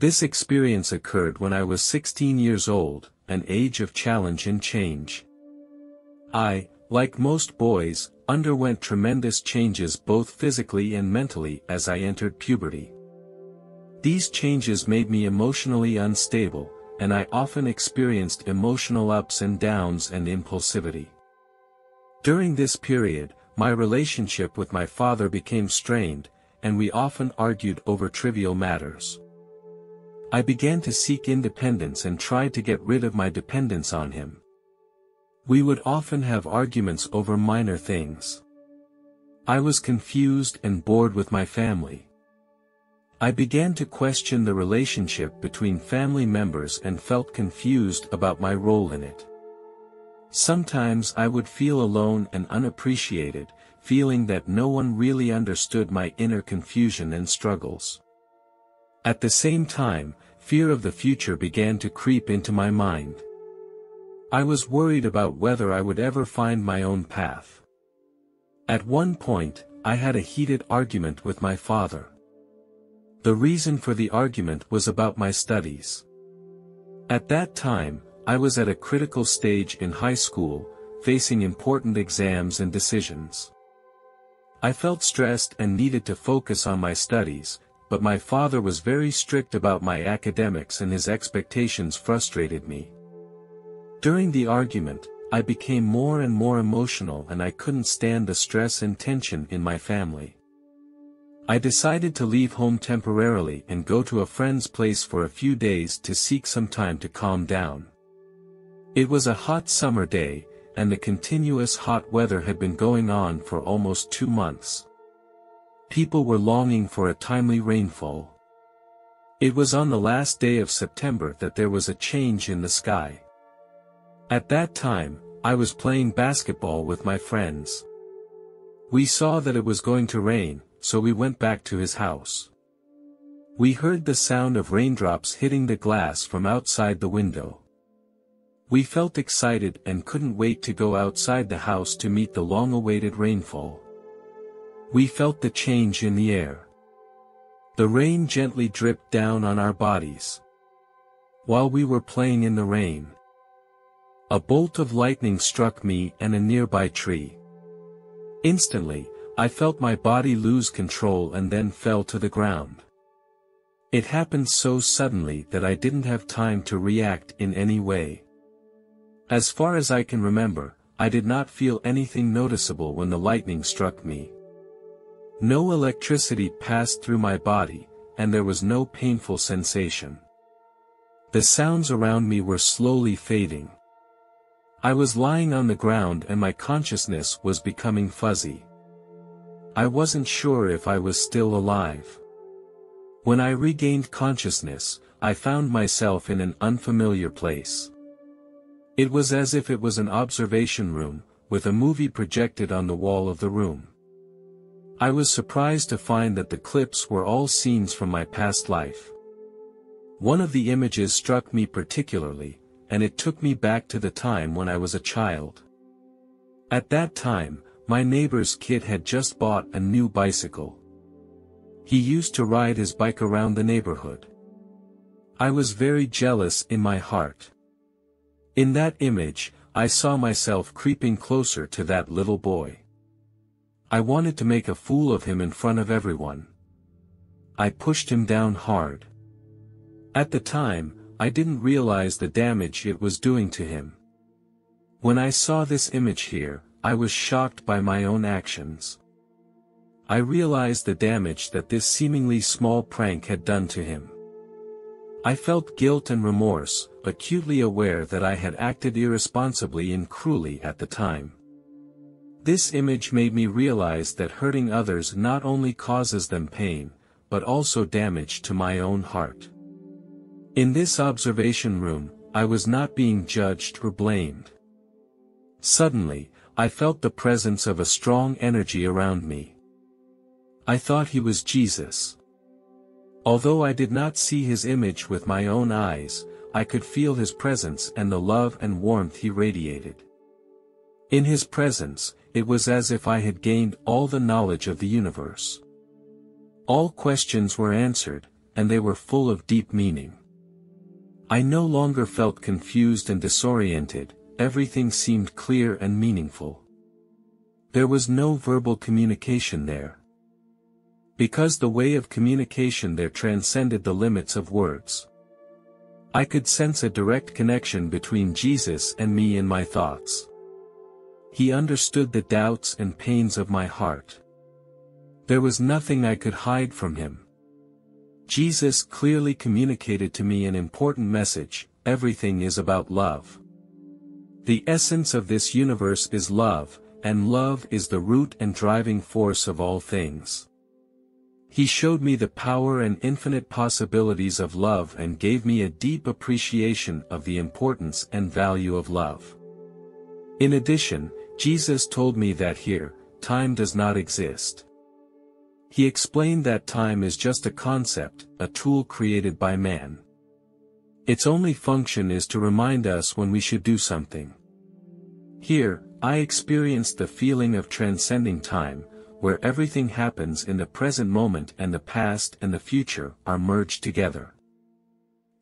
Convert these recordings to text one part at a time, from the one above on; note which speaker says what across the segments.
Speaker 1: This experience occurred when I was 16 years old, an age of challenge and change. I, like most boys, underwent tremendous changes both physically and mentally as I entered puberty. These changes made me emotionally unstable, and I often experienced emotional ups and downs and impulsivity. During this period, my relationship with my father became strained, and we often argued over trivial matters. I began to seek independence and tried to get rid of my dependence on him. We would often have arguments over minor things. I was confused and bored with my family. I began to question the relationship between family members and felt confused about my role in it. Sometimes I would feel alone and unappreciated, feeling that no one really understood my inner confusion and struggles. At the same time, fear of the future began to creep into my mind. I was worried about whether I would ever find my own path. At one point, I had a heated argument with my father. The reason for the argument was about my studies. At that time, I was at a critical stage in high school, facing important exams and decisions. I felt stressed and needed to focus on my studies, but my father was very strict about my academics and his expectations frustrated me. During the argument, I became more and more emotional and I couldn't stand the stress and tension in my family. I decided to leave home temporarily and go to a friend's place for a few days to seek some time to calm down. It was a hot summer day, and the continuous hot weather had been going on for almost 2 months. People were longing for a timely rainfall. It was on the last day of September that there was a change in the sky. At that time, I was playing basketball with my friends. We saw that it was going to rain, so we went back to his house. We heard the sound of raindrops hitting the glass from outside the window. We felt excited and couldn't wait to go outside the house to meet the long-awaited rainfall. We felt the change in the air. The rain gently dripped down on our bodies. While we were playing in the rain, a bolt of lightning struck me and a nearby tree. Instantly, I felt my body lose control and then fell to the ground. It happened so suddenly that I didn't have time to react in any way. As far as I can remember, I did not feel anything noticeable when the lightning struck me. No electricity passed through my body, and there was no painful sensation. The sounds around me were slowly fading. I was lying on the ground and my consciousness was becoming fuzzy. I wasn't sure if I was still alive. When I regained consciousness, I found myself in an unfamiliar place. It was as if it was an observation room, with a movie projected on the wall of the room. I was surprised to find that the clips were all scenes from my past life. One of the images struck me particularly, and it took me back to the time when I was a child. At that time, my neighbor's kid had just bought a new bicycle. He used to ride his bike around the neighborhood. I was very jealous in my heart. In that image, I saw myself creeping closer to that little boy. I wanted to make a fool of him in front of everyone. I pushed him down hard. At the time, I didn't realize the damage it was doing to him. When I saw this image here, I was shocked by my own actions. I realized the damage that this seemingly small prank had done to him. I felt guilt and remorse, acutely aware that I had acted irresponsibly and cruelly at the time. This image made me realize that hurting others not only causes them pain, but also damage to my own heart. In this observation room, I was not being judged or blamed. Suddenly, I felt the presence of a strong energy around me. I thought he was Jesus. Although I did not see his image with my own eyes, I could feel his presence and the love and warmth he radiated. In his presence, it was as if I had gained all the knowledge of the universe. All questions were answered, and they were full of deep meaning. I no longer felt confused and disoriented, everything seemed clear and meaningful. There was no verbal communication there. Because the way of communication there transcended the limits of words. I could sense a direct connection between Jesus and me in my thoughts. He understood the doubts and pains of my heart. There was nothing I could hide from him. Jesus clearly communicated to me an important message: everything is about love. The essence of this universe is love, and love is the root and driving force of all things. He showed me the power and infinite possibilities of love and gave me a deep appreciation of the importance and value of love. In addition, Jesus told me that here, time does not exist. He explained that time is just a concept, a tool created by man. Its only function is to remind us when we should do something. Here, I experienced the feeling of transcending time, where everything happens in the present moment and the past and the future are merged together.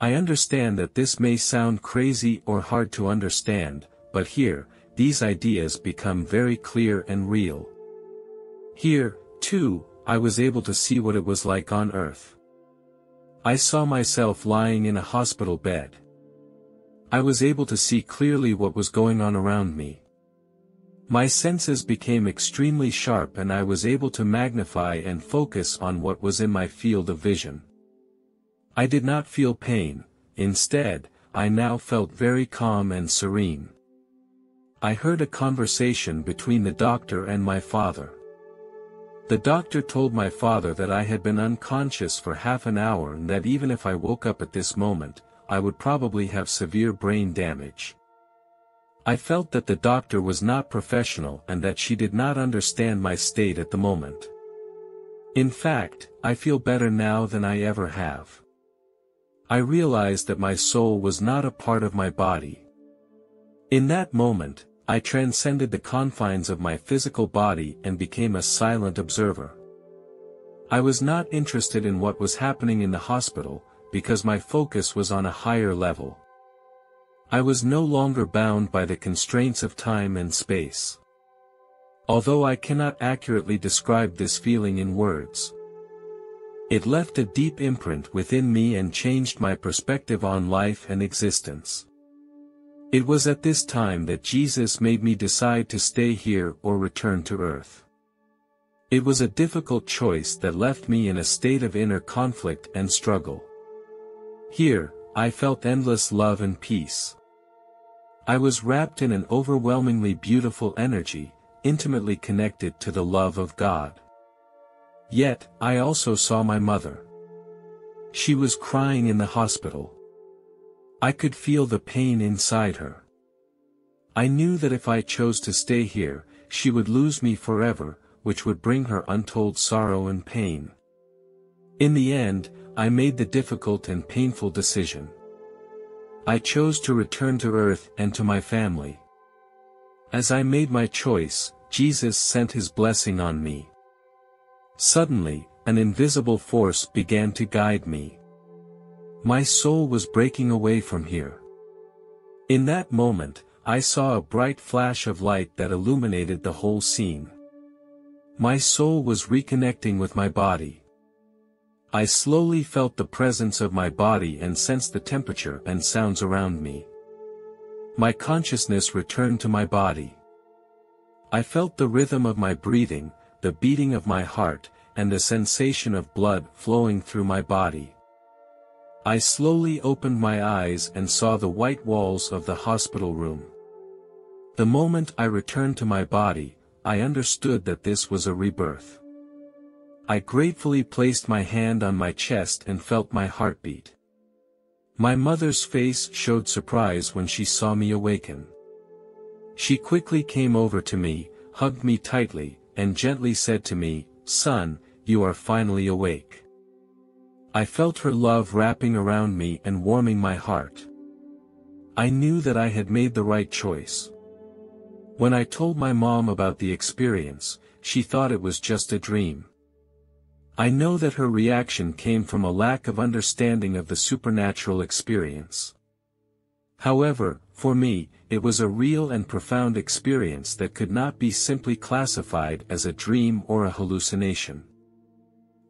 Speaker 1: I understand that this may sound crazy or hard to understand, but here, these ideas become very clear and real. Here, too, I was able to see what it was like on Earth. I saw myself lying in a hospital bed. I was able to see clearly what was going on around me. My senses became extremely sharp and I was able to magnify and focus on what was in my field of vision. I did not feel pain, instead, I now felt very calm and serene. I heard a conversation between the doctor and my father. The doctor told my father that I had been unconscious for half an hour and that even if I woke up at this moment, I would probably have severe brain damage. I felt that the doctor was not professional and that she did not understand my state at the moment. In fact, I feel better now than I ever have. I realized that my soul was not a part of my body. In that moment, I transcended the confines of my physical body and became a silent observer. I was not interested in what was happening in the hospital, because my focus was on a higher level. I was no longer bound by the constraints of time and space. Although I cannot accurately describe this feeling in words, it left a deep imprint within me and changed my perspective on life and existence. It was at this time that Jesus made me decide to stay here or return to Earth. It was a difficult choice that left me in a state of inner conflict and struggle. Here, I felt endless love and peace. I was wrapped in an overwhelmingly beautiful energy, intimately connected to the love of God. Yet, I also saw my mother. She was crying in the hospital. I could feel the pain inside her. I knew that if I chose to stay here, she would lose me forever, which would bring her untold sorrow and pain. In the end, I made the difficult and painful decision. I chose to return to Earth and to my family. As I made my choice, Jesus sent his blessing on me. Suddenly, an invisible force began to guide me. My soul was breaking away from here. In that moment, I saw a bright flash of light that illuminated the whole scene. My soul was reconnecting with my body. I slowly felt the presence of my body and sensed the temperature and sounds around me. My consciousness returned to my body. I felt the rhythm of my breathing, the beating of my heart, and the sensation of blood flowing through my body. I slowly opened my eyes and saw the white walls of the hospital room. The moment I returned to my body, I understood that this was a rebirth. I gratefully placed my hand on my chest and felt my heartbeat. My mother's face showed surprise when she saw me awaken. She quickly came over to me, hugged me tightly, and gently said to me, "Son, you are finally awake." I felt her love wrapping around me and warming my heart. I knew that I had made the right choice. When I told my mom about the experience, she thought it was just a dream. I know that her reaction came from a lack of understanding of the supernatural experience. However, for me, it was a real and profound experience that could not be simply classified as a dream or a hallucination.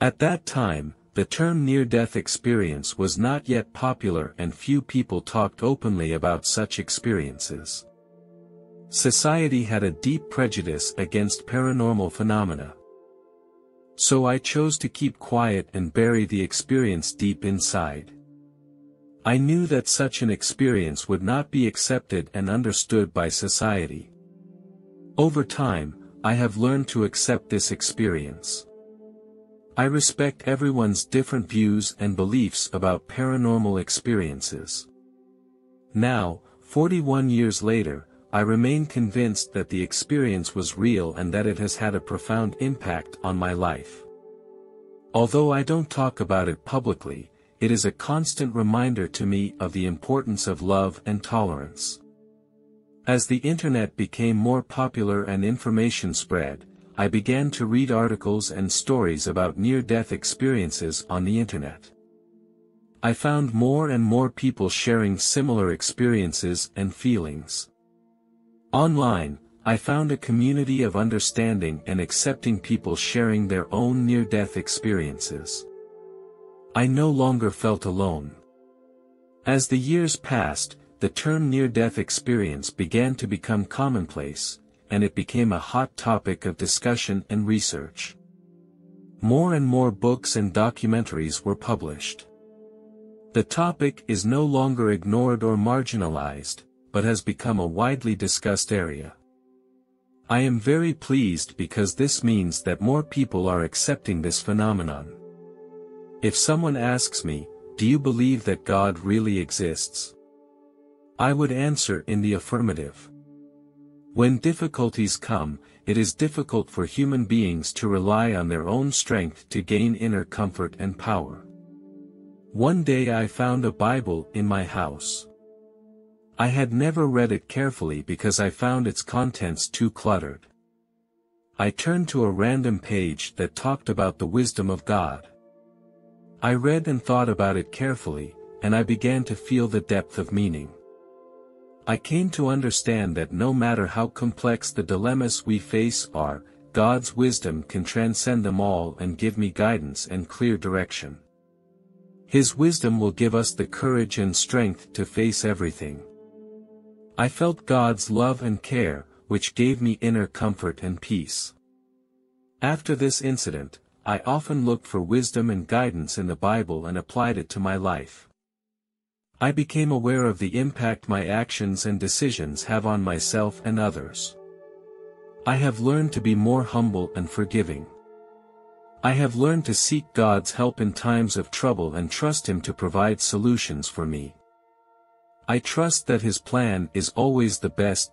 Speaker 1: At that time, the term near-death experience was not yet popular and few people talked openly about such experiences. Society had a deep prejudice against paranormal phenomena. So I chose to keep quiet and bury the experience deep inside. I knew that such an experience would not be accepted and understood by society. Over time, I have learned to accept this experience. I respect everyone's different views and beliefs about paranormal experiences. Now, 41 years later, I remain convinced that the experience was real and that it has had a profound impact on my life. Although I don't talk about it publicly, it is a constant reminder to me of the importance of love and tolerance. As the internet became more popular and information spread, I began to read articles and stories about near-death experiences on the internet. I found more and more people sharing similar experiences and feelings. Online, I found a community of understanding and accepting people sharing their own near-death experiences. I no longer felt alone. As the years passed, the term near-death experience began to become commonplace, and it became a hot topic of discussion and research. More and more books and documentaries were published. The topic is no longer ignored or marginalized, but has become a widely discussed area. I am very pleased because this means that more people are accepting this phenomenon. If someone asks me, "Do you believe that God really exists?" I would answer in the affirmative. When difficulties come, it is difficult for human beings to rely on their own strength to gain inner comfort and power. One day I found a Bible in my house. I had never read it carefully because I found its contents too cluttered. I turned to a random page that talked about the wisdom of God. I read and thought about it carefully, and I began to feel the depth of meaning. I came to understand that no matter how complex the dilemmas we face are, God's wisdom can transcend them all and give me guidance and clear direction. His wisdom will give us the courage and strength to face everything. I felt God's love and care, which gave me inner comfort and peace. After this incident, I often looked for wisdom and guidance in the Bible and applied it to my life. I became aware of the impact my actions and decisions have on myself and others. I have learned to be more humble and forgiving. I have learned to seek God's help in times of trouble and trust Him to provide solutions for me. I trust that His plan is always the best.